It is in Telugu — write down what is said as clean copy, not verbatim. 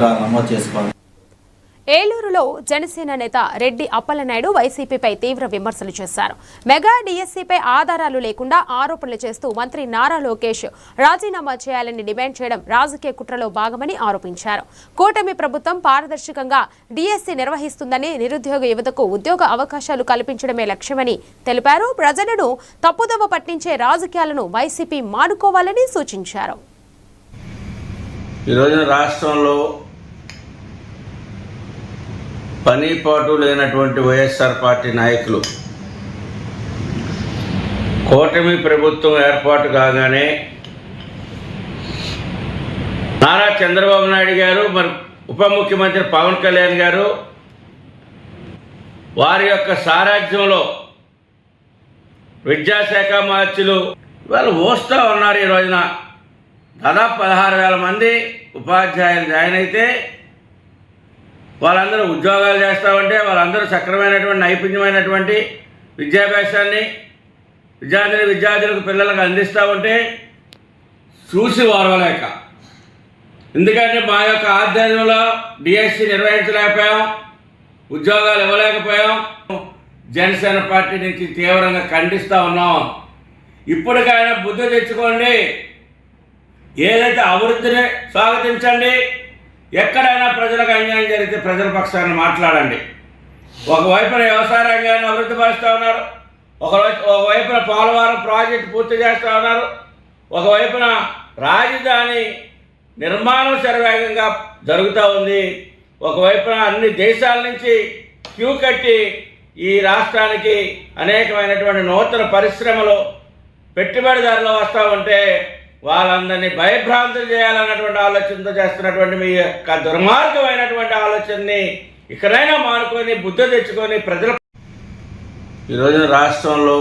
నమోదు చేసుకోవాలి. ఏలూరులో జనసేన నేత రెడ్డి అప్పలనాయుడు వైసీపీపై తీవ్ర విమర్శలు చేశారు. మెగా డీఎస్సీపై ఆధారాలు లేకుండా ఆరోపణలు చేస్తూ మంత్రి నారా లోకేష్ రాజీనామా చేయాలని డిమాండ్ చేయడం రాజకీయ కుట్రలో భాగమని ఆరోపించారు. కూటమి ప్రభుత్వం పారదర్శకంగా డీఎస్సీ నిర్వహిస్తుందని, నిరుద్యోగ యువతకు ఉద్యోగ అవకాశాలు కల్పించడమే లక్ష్యమని తెలిపారు. ప్రజలను తప్పుదోవ పట్టించే రాజకీయాలను వైసీపీ మానుకోవాలని సూచించారు. రాష్ట్రంలో పనిపాటు లేనటువంటి వైఎస్ఆర్ పార్టీ నాయకులు కూటమి ప్రభుత్వం ఏర్పాటు కాగానే నారా చంద్రబాబు నాయుడు గారు, మరి ఉప ముఖ్యమంత్రి పవన్ కళ్యాణ్ గారు వారి యొక్క సారథ్యంలో విద్యాశాఖ మార్చులు వాళ్ళు వస్తూ ఉన్నారు. ఈ రోజున దాదాపు 16,000 మంది ఉపాధ్యాయులు జాయిన్ అయితే వాళ్ళందరూ ఉద్యోగాలు చేస్తూ ఉంటే, వాళ్ళందరూ సక్రమైనటువంటి నైపుణ్యమైనటువంటి విద్యాభ్యాసాన్ని విద్యార్థులకు పిల్లలకు అందిస్తూ ఉంటే చూసి ఓర్వలేక, ఎందుకంటే మా యొక్క ఆధ్వర్యంలో డిఎస్సి నిర్వహించలేకపోయాం, ఉద్యోగాలు ఇవ్వలేకపోయాం, జనసేన పార్టీ నుంచి తీవ్రంగా ఖండిస్తూ ఉన్నాం. ఇప్పటికైనా బుద్ధి తెచ్చుకోండి, ఏదైతే అభివృద్ధిని స్వాగతించండి, ఎక్కడైనా ప్రజలకు అన్యాయం జరిగితే ప్రజల పక్షాన్ని మాట్లాడండి. ఒకవైపున వ్యవసాయ రంగాన్ని అభివృద్ధి పరుస్తూ ఉన్నారు, ఒకవైపున పోలవరం ప్రాజెక్టు పూర్తి చేస్తూ ఉన్నారు, ఒకవైపున రాజధాని నిర్మాణం శరవేగంగా జరుగుతూ ఉంది, ఒకవైపున అన్ని దేశాల నుంచి క్యూ కట్టి ఈ రాష్ట్రానికి అనేకమైనటువంటి నూతన పరిశ్రమలు పెట్టుబడిదారులు వస్తూ ఉంటే వాళ్ళందరినీ భయభ్రాంతులు చేయాలన్నటువంటి ఆలోచనతో చేస్తున్నటువంటి మీ యొక్క దుర్మార్గమైనటువంటి ఆలోచనని ఇక్కడైనా మానుకొని బుద్ధి తెచ్చుకొని ప్రజలు. ఈరోజు రాష్ట్రంలో